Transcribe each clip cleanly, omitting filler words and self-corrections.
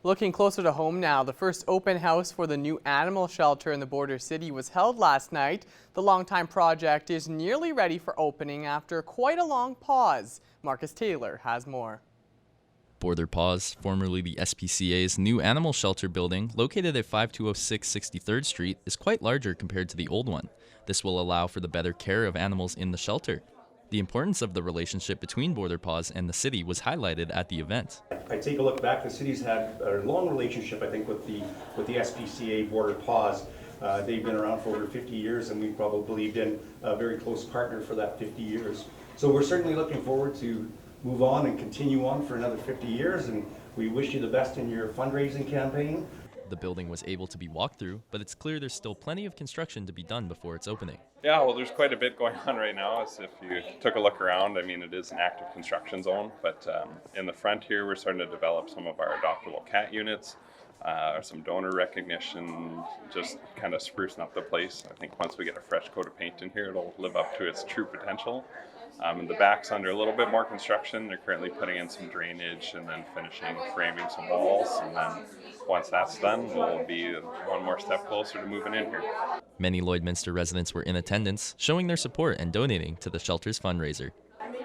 Looking closer to home now, the first open house for the new animal shelter in the border city was held last night. The longtime project is nearly ready for opening after quite a long pause. Marcus Taylor has more. Border Paws, formerly the SPCA's new animal shelter building, located at 5206 63rd Street, is quite larger compared to the old one. This will allow for the better care of animals in the shelter. The importance of the relationship between Border Paws and the city was highlighted at the event. I take a look back, the city's had a long relationship, I think, with the SPCA Border Paws. They've been around for over 50 years, and we've probably been a very close partner for that 50 years. So we're certainly looking forward to move on and continue on for another 50 years, and we wish you the best in your fundraising campaign. The building was able to be walked through, but it's clear there's still plenty of construction to be done before its opening. Yeah, well, there's quite a bit going on right now. As if you took a look around, I mean, it is an active construction zone, but in the front here, we're starting to develop some of our adoptable cat units, some donor recognition, just kind of sprucing up the place. I think once we get a fresh coat of paint in here, it'll live up to its true potential. And the back's under a little bit more construction. They're currently putting in some drainage and then finishing framing some walls. And then once that's done, we'll be one more step closer to moving in here. Many Lloydminster residents were in attendance, showing their support and donating to the shelter's fundraiser.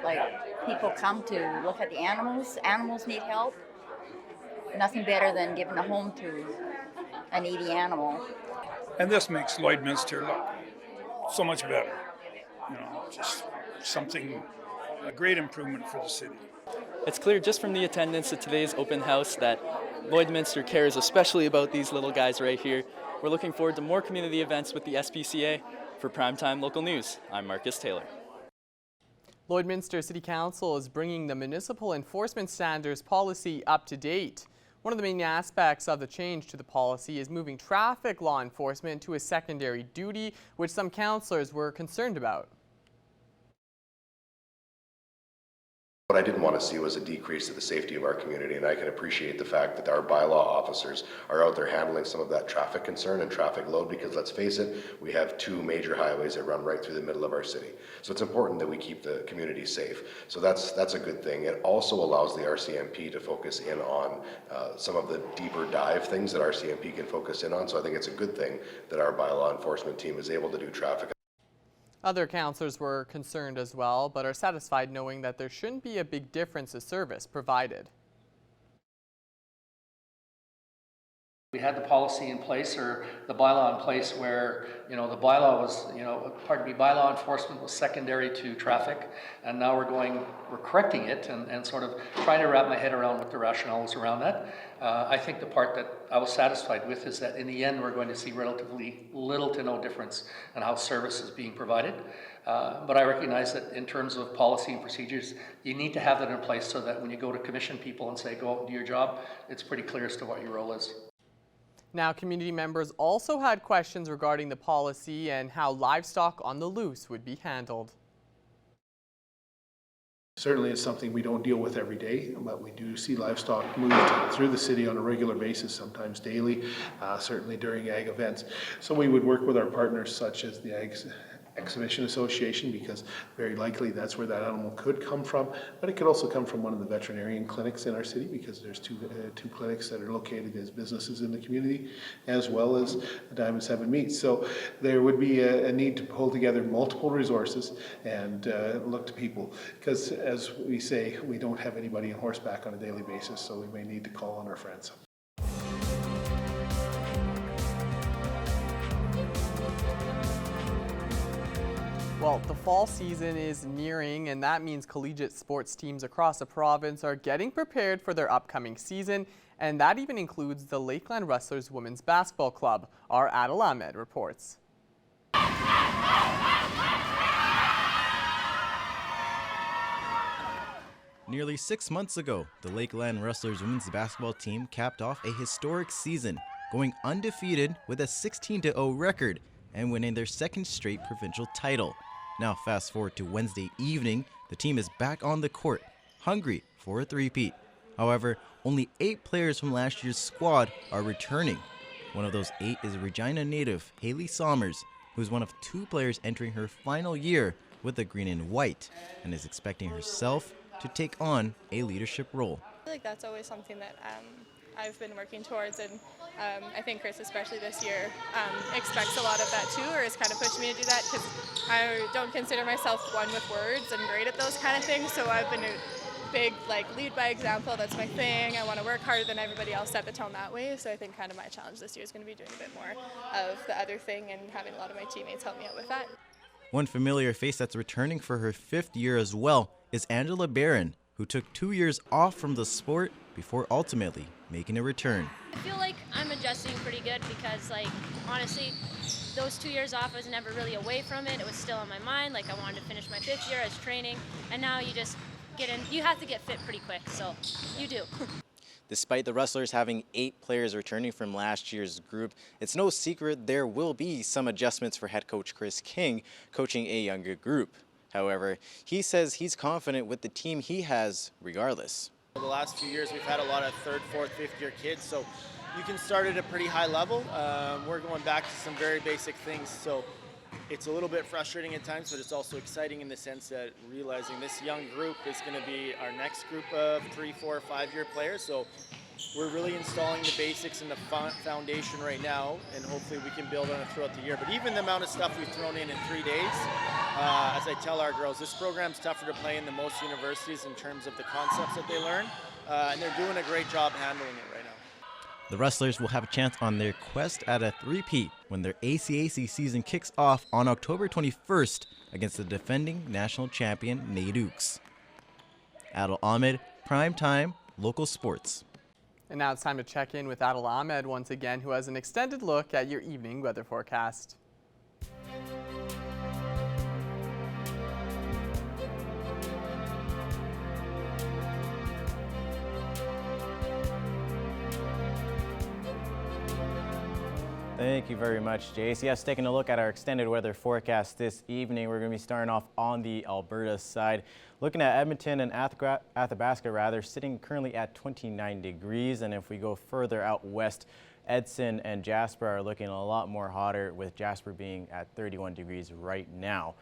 Like, people come to look at the animals. Animals need help. Nothing better than giving a home to a needy animal. And this makes Lloydminster look so much better. You know, just something, a great improvement for the city. It's clear just from the attendance at today's open house that Lloydminster cares especially about these little guys right here. We're looking forward to more community events with the SPCA. For Primetime Local News, I'm Marcus Taylor. Lloydminster City Council is bringing the municipal enforcement standards policy up to date. One of the main aspects of the change to the policy is moving traffic law enforcement to a secondary duty, which some councillors were concerned about. What I didn't want to see was a decrease to the safety of our community, and I can appreciate the fact that our bylaw officers are out there handling some of that traffic concern and traffic load, because let's face it, we have two major highways that run right through the middle of our city. So it's important that we keep the community safe. So that's a good thing. It also allows the RCMP to focus in on some of the deeper dive things that RCMP can focus in on. So I think it's a good thing that our bylaw enforcement team is able to do traffic. Other councillors were concerned as well, but are satisfied knowing that there shouldn't be a big difference in service provided. We had the policy in place, or the bylaw in place, where the bylaw was, bylaw enforcement was secondary to traffic, and now we're correcting it and sort of trying to wrap my head around what the rationale was around that. I think the part that I was satisfied with is that in the end we're going to see relatively little to no difference in how service is being provided. But I recognize that in terms of policy and procedures, you need to have that in place so that when you go to commission people and say, go out and do your job, it's pretty clear as to what your role is. Now, community members also had questions regarding the policy and how livestock on the loose would be handled. Certainly it's something we don't deal with every day, but we do see livestock moved through the city on a regular basis, sometimes daily, certainly during ag events. So we would work with our partners such as the Ag Exhibition Association, because very likely that's where that animal could come from, but it could also come from one of the veterinarian clinics in our city, because there's two clinics that are located as businesses in the community, as well as Diamond 7 Meats. So there would be a need to pull together multiple resources and look to people, because as we say, we don't have anybody on horseback on a daily basis, so we may need to call on our friends. Well, the fall season is nearing, and that means collegiate sports teams across the province are getting prepared for their upcoming season, and that even includes the Lakeland Rustlers Women's Basketball Club. Our Adil Ahmed reports. Nearly 6 months ago, the Lakeland Rustlers Women's Basketball team capped off a historic season, going undefeated with a 16-0 record and winning their second straight provincial title. Now fast forward to Wednesday evening, the team is back on the court, hungry for a three-peat. However, only 8 players from last year's squad are returning. One of those 8 is Regina native Haley Sommers, who's one of 2 players entering her final year with the green and white, and is expecting herself to take on a leadership role. I feel like that's always something that I've been working towards, and I think Chris, especially this year, expects a lot of that too, or is kind of pushing me to do that, because I don't consider myself one with words and great at those kind of things, so I've been a big lead by example. That's my thing. I want to work harder than everybody else, set the tone that way. So I think kind of my challenge this year is going to be doing a bit more of the other thing and having a lot of my teammates help me out with that. One familiar face that's returning for her 5th year as well is Angela Barron, who took 2 years off from the sport before ultimately making a return. I feel like I'm adjusting pretty good because, honestly, those 2 years off, I was never really away from it. It was still on my mind. I wanted to finish my 5th year as training, and now you just get in. You have to get fit pretty quick, so you do. Despite the Rustlers having 8 players returning from last year's group, it's no secret there will be some adjustments for head coach Chris King coaching a younger group. However, he says he's confident with the team he has regardless. The last few years we've had a lot of 3rd, 4th, 5th year kids, so you can start at a pretty high level. We're going back to some very basic things, so it's a little bit frustrating at times, but it's also exciting in the sense that realizing this young group is going to be our next group of 3, 4, 5 year players. So we're really installing the basics and the foundation right now, and hopefully we can build on it throughout the year. But even the amount of stuff we've thrown in 3 days, as I tell our girls, this program's tougher to play in than most universities in terms of the concepts that they learn, and they're doing a great job handling it right now. The Rustlers will have a chance on their quest at a three-peat when their ACAC season kicks off on October 21st against the defending national champion Naydukes. Adil Ahmed, Primetime, Local Sports. And now it's time to check in with Adil Ahmed once again, who has an extended look at your evening weather forecast. Thank you very much, Jace. Yes, taking a look at our extended weather forecast this evening, we're going to be starting off on the Alberta side. Looking at Edmonton and Athabasca, sitting currently at 29 degrees. And if we go further out west, Edson and Jasper are looking a lot more hotter, with Jasper being at 31 degrees right now.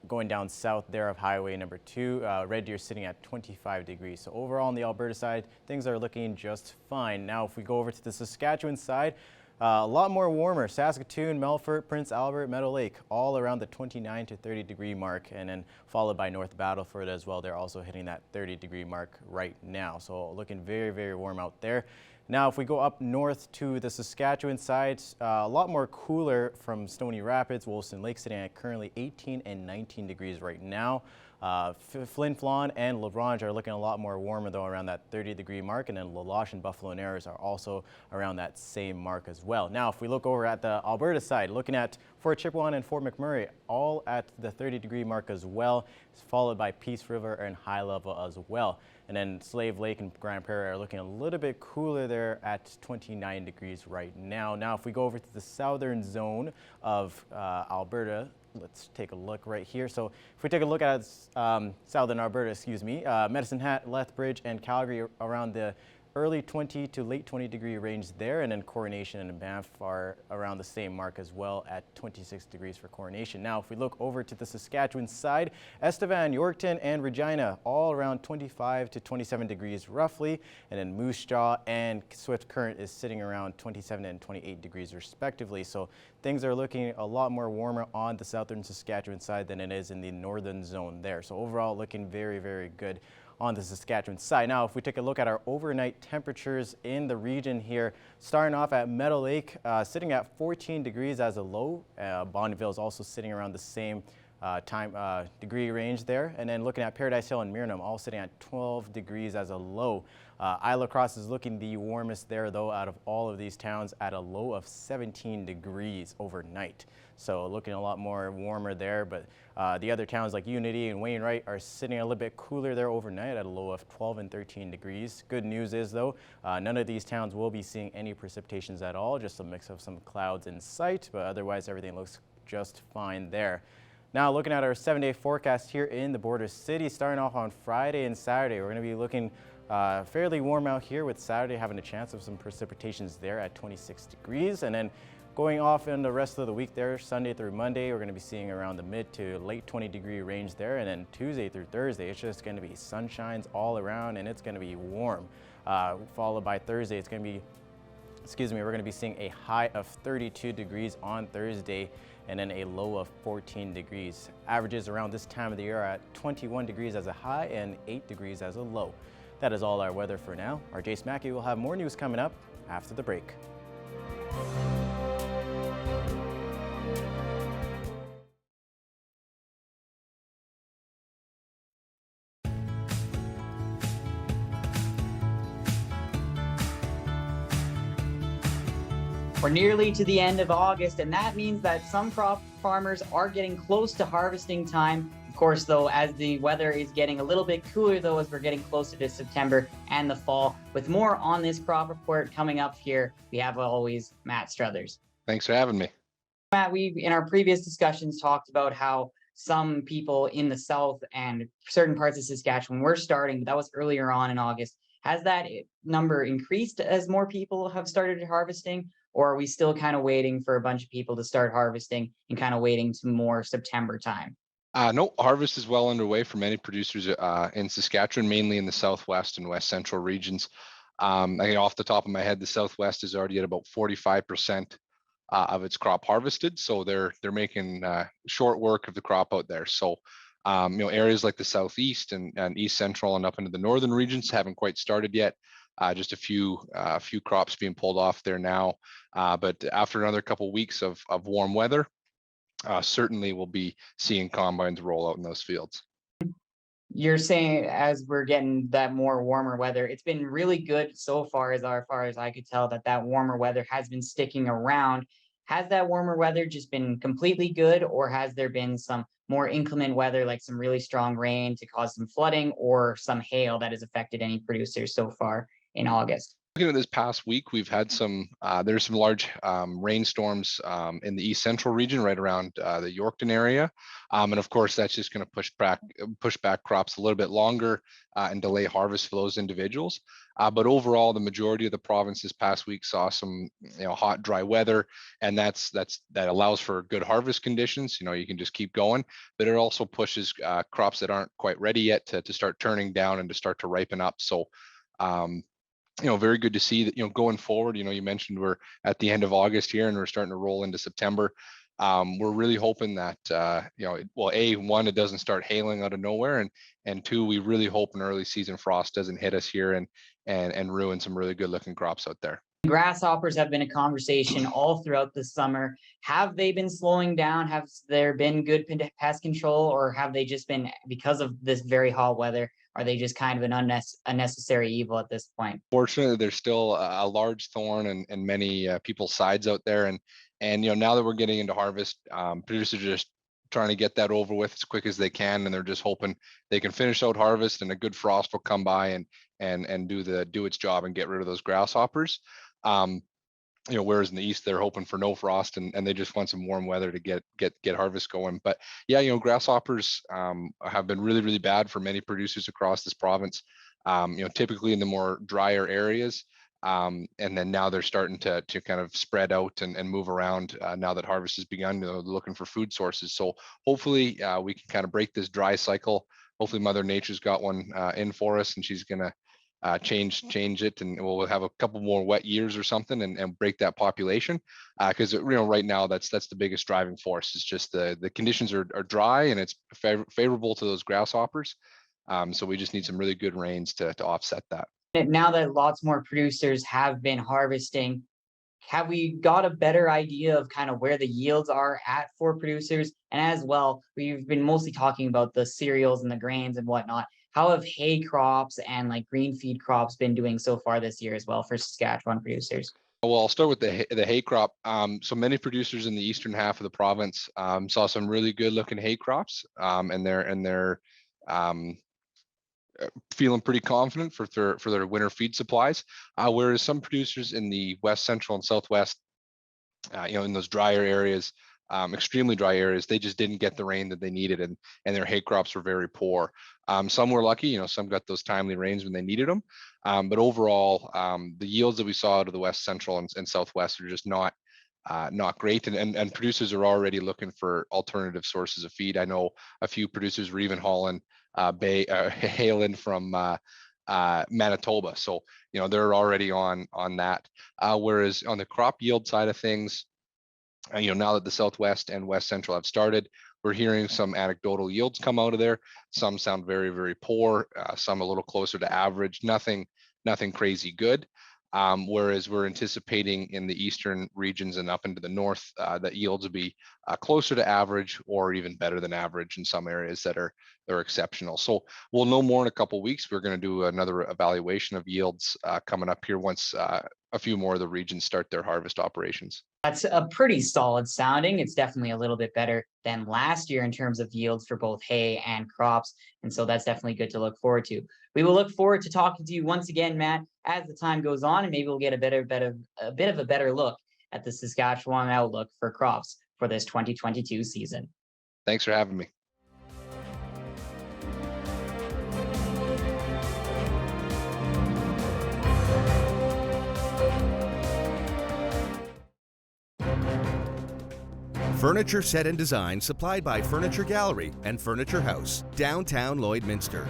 Going down south there of Highway number 2, Red Deer sitting at 25 degrees. So overall on the Alberta side, things are looking just fine. Now if we go over to the Saskatchewan side, a lot more warmer. Saskatoon, Melfort, Prince Albert, Meadow Lake, all around the 29 to 30 degree mark, and then followed by North Battleford as well. They're also hitting that 30 degree mark right now. So looking very, very warm out there. Now, if we go up north to the Saskatchewan side, a lot more cooler from Stony Rapids, Wolfson Lake sitting at currently 18 and 19 degrees right now. Flin Flon and La Grange are looking a lot more warmer though, around that 30 degree mark, and then La Loche and Buffalo Narrows are also around that same mark as well. Now if we look over at the Alberta side, looking at Fort Chipewyan and Fort McMurray, all at the 30 degree mark as well, followed by Peace River and High Level as well. And then Slave Lake and Grand Prairie are looking a little bit cooler there at 29 degrees right now. Now if we go over to the southern zone of Alberta, let's take a look right here. So if we take a look at southern Alberta, Medicine Hat, Lethbridge, and Calgary around the early 20 to late 20 degree range there, and then Coronation and Banff are around the same mark as well at 26 degrees for Coronation. Now if we look over to the Saskatchewan side, Estevan, Yorkton, and Regina all around 25 to 27 degrees roughly, and then Moose Jaw and Swift Current is sitting around 27 and 28 degrees respectively. So things are looking a lot more warmer on the southern Saskatchewan side than it is in the northern zone there. So overall looking very, very good on the Saskatchewan side. Now, if we take a look at our overnight temperatures in the region here, starting off at Meadow Lake, sitting at 14 degrees as a low. Bonneville is also sitting around the same degree range there. And then looking at Paradise Hill and Myrnam, all sitting at 12 degrees as a low. Isla Cross is looking the warmest there, though, out of all of these towns at a low of 17 degrees overnight. So looking a lot more warmer there, but the other towns like Unity and Wainwright are sitting a little bit cooler there overnight at a low of 12 and 13 degrees. Good news is, though, none of these towns will be seeing any precipitations at all, just a mix of some clouds in sight, but otherwise everything looks just fine there. Now looking at our 7-day forecast here in the border city, starting off on Friday and Saturday, we're going to be looking fairly warm out here, with Saturday having a chance of some precipitations there at 26 degrees. And then going off in the rest of the week there, Sunday through Monday, we're going to be seeing around the mid to late 20 degree range there. And then Tuesday through Thursday, it's just going to be sunshines all around, and it's going to be warm. followed by Thursday. It's going to be, we're going to be seeing a high of 32 degrees on Thursday and then a low of 14 degrees. Averages around this time of the year are at 21 degrees as a high and 8 degrees as a low. That is all our weather for now. Our Jace Mackey will have more news coming up after the break. We're nearly to the end of August, and that means that some crop farmers are getting close to harvesting time. Of course, though, as the weather is getting a little bit cooler, though, as we're getting closer to September and the fall. With more on this crop report coming up here, we have always Matt Struthers. Thanks for having me. Matt, we in our previous discussions talked about how some people in the south and certain parts of Saskatchewan were starting, but that was earlier on in August. Has that number increased as more people have started harvesting? Or are we still kind of waiting for a bunch of people to start harvesting and kind of waiting to more September time? No, harvest is well underway for many producers in Saskatchewan, mainly in the southwest and west central regions. I think off the top of my head, the southwest is already at about 45% of its crop harvested, so they're making short work of the crop out there. So, areas like the southeast and east central and up into the northern regions haven't quite started yet. Just a few crops being pulled off there now. But after another couple weeks of warm weather, certainly we'll be seeing combines roll out in those fields. You're saying as we're getting that more warmer weather, it's been really good so far as I could tell that warmer weather has been sticking around. Has that warmer weather just been completely good, or has there been some more inclement weather, like some really strong rain to cause some flooding or some hail that has affected any producers so far in August? Looking at this past week, we've had there's some large rainstorms in the east central region, right around the Yorkton area, and of course that's just going to push back crops a little bit longer and delay harvest for those individuals. But overall, the majority of the province this past week saw some hot, dry weather, and that allows for good harvest conditions. You can just keep going, but it also pushes crops that aren't quite ready yet to start turning down and to start to ripen up. So. Very good to see that, going forward, you mentioned we're at the end of August here and we're starting to roll into September. We're really hoping that, one, it doesn't start hailing out of nowhere. And two, we really hope an early season frost doesn't hit us here and ruin some really good looking crops out there. Grasshoppers have been a conversation all throughout the summer. Have they been slowing down? Have there been good pest control, or have they just been, because of this very hot weather, are they just kind of an unnecessary evil at this point? Fortunately, there's still a large thorn in many people's sides out there. And now that we're getting into harvest, producers are just trying to get that over with as quick as they can. And they're just hoping they can finish out harvest and a good frost will come by and do its job and get rid of those grasshoppers. Whereas in the east, they're hoping for no frost and they just want some warm weather to get harvest going. But yeah, grasshoppers have been really, really bad for many producers across this province, typically in the more drier areas. And then now they're starting to kind of spread out and move around now that harvest has begun, looking for food sources. So hopefully we can kind of break this dry cycle. Hopefully Mother Nature's got one in for us and she's going to change it, and we'll have a couple more wet years or something and break that population, because right now that's the biggest driving force. Is just the conditions are dry and it's favorable to those grasshoppers, so we just need some really good rains to offset that. Now that lots more producers have been harvesting, have we got a better idea of kind of where the yields are at for producers? And as well, we've been mostly talking about the cereals and the grains and whatnot. How have hay crops and like green feed crops been doing so far this year as well for Saskatchewan producers? Well, I'll start with the hay crop. So many producers in the eastern half of the province saw some really good looking hay crops, and they're feeling pretty confident for their winter feed supplies. Whereas some producers in the west central and southwest, in those drier areas, extremely dry areas, they just didn't get the rain that they needed, and their hay crops were very poor. Some were lucky, some got those timely rains when they needed them. But overall, the yields that we saw out of the west central and southwest are just not great, and producers are already looking for alternative sources of feed. I know a few producers were even hauling hay in from Manitoba. So, they're already on that. Whereas on the crop yield side of things, now that the Southwest and West Central have started, we're hearing some anecdotal yields come out of there. Some sound very, very poor. Some a little closer to average. Nothing crazy good. Whereas we're anticipating in the eastern regions and up into the north that yields will be closer to average or even better than average in some areas that are exceptional. So we'll know more in a couple of weeks. We're going to do another evaluation of yields coming up here once a few more of the regions start their harvest operations. That's a pretty solid sounding. It's definitely a little bit better than last year in terms of yields for both hay and crops. And so that's definitely good to look forward to. We will look forward to talking to you once again, Matt, as the time goes on, and maybe we'll get a bit of a better look at the Saskatchewan outlook for crops for this 2022 season. Thanks for having me. Furniture set and design supplied by Furniture Gallery and Furniture House, downtown Lloydminster.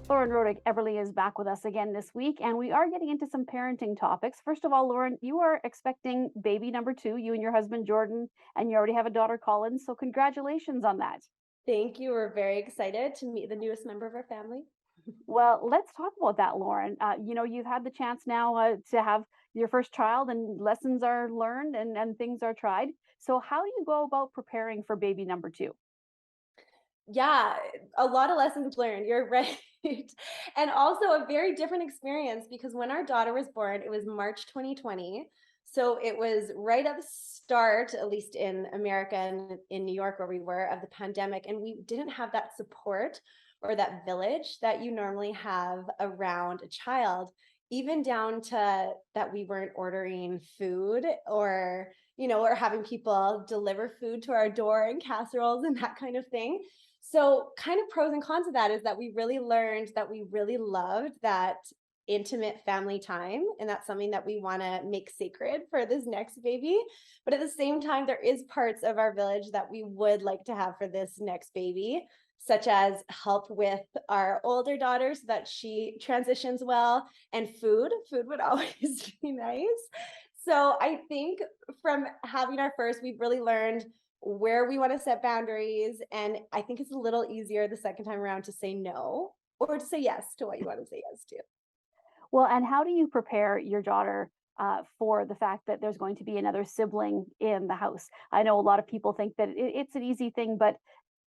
Lauren Rodick Everly is back with us again this week, and we are getting into some parenting topics. First of all, Lauren, you are expecting baby number 2, you and your husband Jordan, and you already have a daughter, Colin, so congratulations on that. Thank you. We're very excited to meet the newest member of our family. Well, let's talk about that, Lauren. You've had the chance now to have your first child, and lessons are learned and things are tried. So how do you go about preparing for baby number 2? Yeah, a lot of lessons learned. You're right. And also a very different experience because when our daughter was born, it was March 2020. So it was right at the start, at least in America and in New York where we were, of the pandemic. And we didn't have that support or that village that you normally have around a child, even down to that we weren't ordering food or having people deliver food to our door in casseroles and that kind of thing. So kind of pros and cons of that is that we really learned that we really loved that intimate family time. And that's something that we want to make sacred for this next baby. But at the same time, there is parts of our village that we would like to have for this next baby, such as help with our older daughter so that she transitions well, and food. Food would always be nice. So I think from having our first, we've really learned where we want to set boundaries. And I think it's a little easier the second time around to say no or to say yes to what you want to say yes to. Well, and how do you prepare your daughter for the fact that there's going to be another sibling in the house? I know a lot of people think that it's an easy thing, but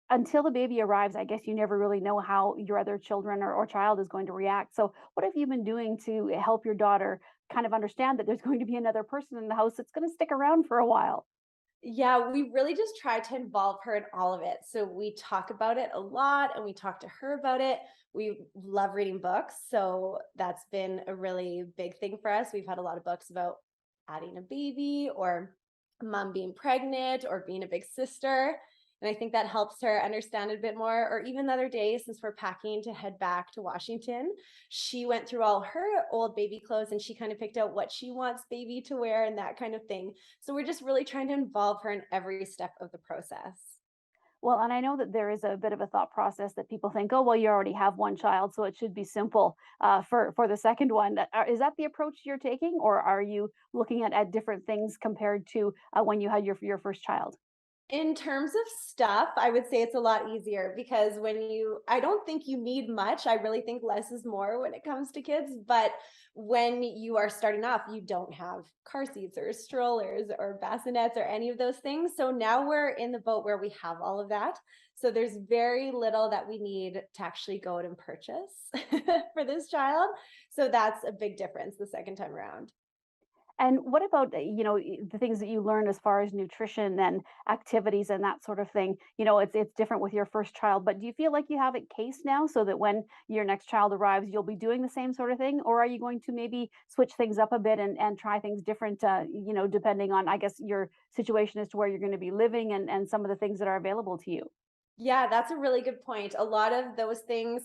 until the baby arrives, I guess you never really know how your other children or child is going to react. So what have you been doing to help your daughter kind of understand that there's going to be another person in the house that's going to stick around for a while? Yeah, we really just try to involve her in all of it. So we talk about it a lot and we talk to her about it. We love reading books. So that's been a really big thing for us. We've had a lot of books about adding a baby or mom being pregnant or being a big sister. And I think that helps her understand it a bit more. Or even the other day, since we're packing to head back to Washington, she went through all her old baby clothes and she kind of picked out what she wants baby to wear and that kind of thing. So we're just really trying to involve her in every step of the process. Well, and I know that there is a bit of a thought process that people think, oh, well, you already have one child, so it should be simple for the second one. Is that the approach you're taking, or are you looking at different things compared to when you had your first child? In terms of stuff, I would say it's a lot easier because I don't think you need much. I really think less is more when it comes to kids. But when you are starting off, you don't have car seats or strollers or bassinets or any of those things. So now we're in the boat where we have all of that. So there's very little that we need to actually go out and purchase for this child. So that's a big difference the second time around. And what about, the things that you learn as far as nutrition and activities and that sort of thing? It's different with your first child, but do you feel like you have it cased now so that when your next child arrives, you'll be doing the same sort of thing? Or are you going to maybe switch things up a bit and try things different, depending on, I guess, your situation as to where you're going to be living and some of the things that are available to you? Yeah, that's a really good point. A lot of those things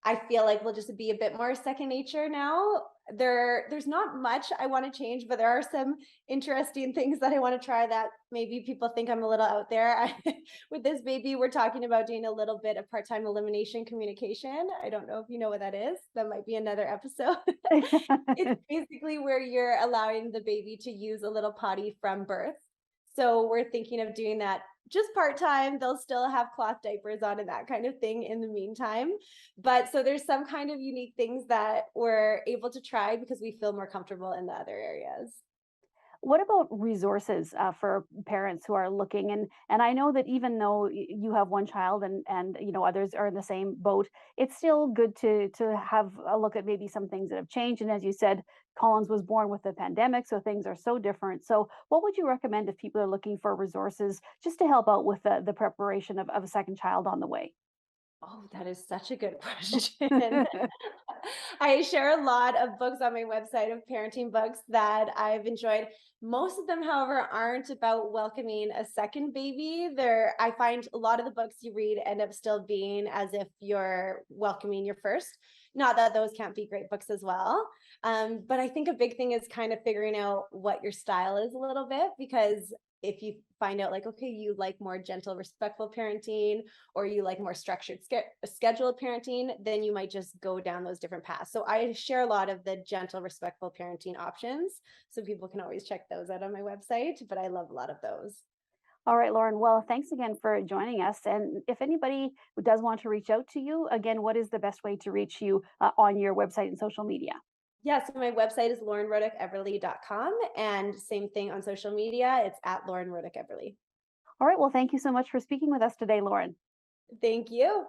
I feel like will just be a bit more second nature now. There's not much I want to change, but there are some interesting things that I want to try that maybe people think I'm a little out there. With this baby, we're talking about doing a little bit of part-time elimination communication. I don't know if you know what that is. That might be another episode. It's basically where you're allowing the baby to use a little potty from birth. So we're thinking of doing that just part-time. They'll still have cloth diapers on and that kind of thing in the meantime. But so there's some kind of unique things that we're able to try because we feel more comfortable in the other areas. What about resources for parents who are looking? And I know that even though you have one child and others are in the same boat, it's still good to have a look at maybe some things that have changed. And as you said, Collins was born with the pandemic, so things are so different. So what would you recommend if people are looking for resources just to help out with the preparation of a second child on the way? Oh, that is such a good question. I share a lot of books on my website of parenting books that I've enjoyed. Most of them, however, aren't about welcoming a second baby. I find a lot of the books you read end up still being as if you're welcoming your first. Not that those can't be great books as well. But I think a big thing is kind of figuring out what your style is a little bit, because if you find out like, okay, you like more gentle, respectful parenting, or you like more structured, scheduled parenting, then you might just go down those different paths. So I share a lot of the gentle, respectful parenting options. So people can always check those out on my website, but I love a lot of those. All right, Lauren. Well, thanks again for joining us. And if anybody who does want to reach out to you, again, what is the best way to reach you on your website and social media? Yeah, so my website is laurenrodickeverly.com, and same thing on social media. It's at Lauren Rodick Everly. All right. Well, thank you so much for speaking with us today, Lauren. Thank you.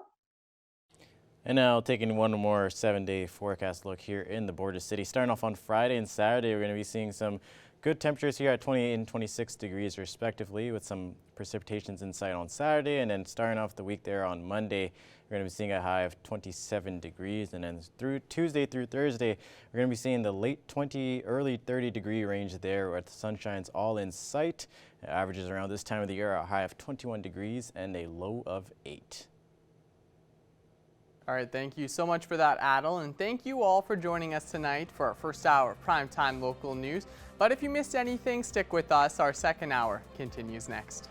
And now taking one more 7-day forecast look here in the border city. Starting off on Friday and Saturday, we're going to be seeing some good temperatures here at 28 and 26 degrees respectively, with some precipitations in sight on Saturday. And then starting off the week there on Monday, we're going to be seeing a high of 27 degrees. And then through Tuesday through Thursday, we're going to be seeing the late 20, early 30 degree range there, where the sunshine's all in sight. Averages around this time of the year are a high of 21 degrees and a low of 8. All right, thank you so much for that, Adel, and thank you all for joining us tonight for our first hour of Primetime Local News. But if you missed anything, stick with us. Our second hour continues next.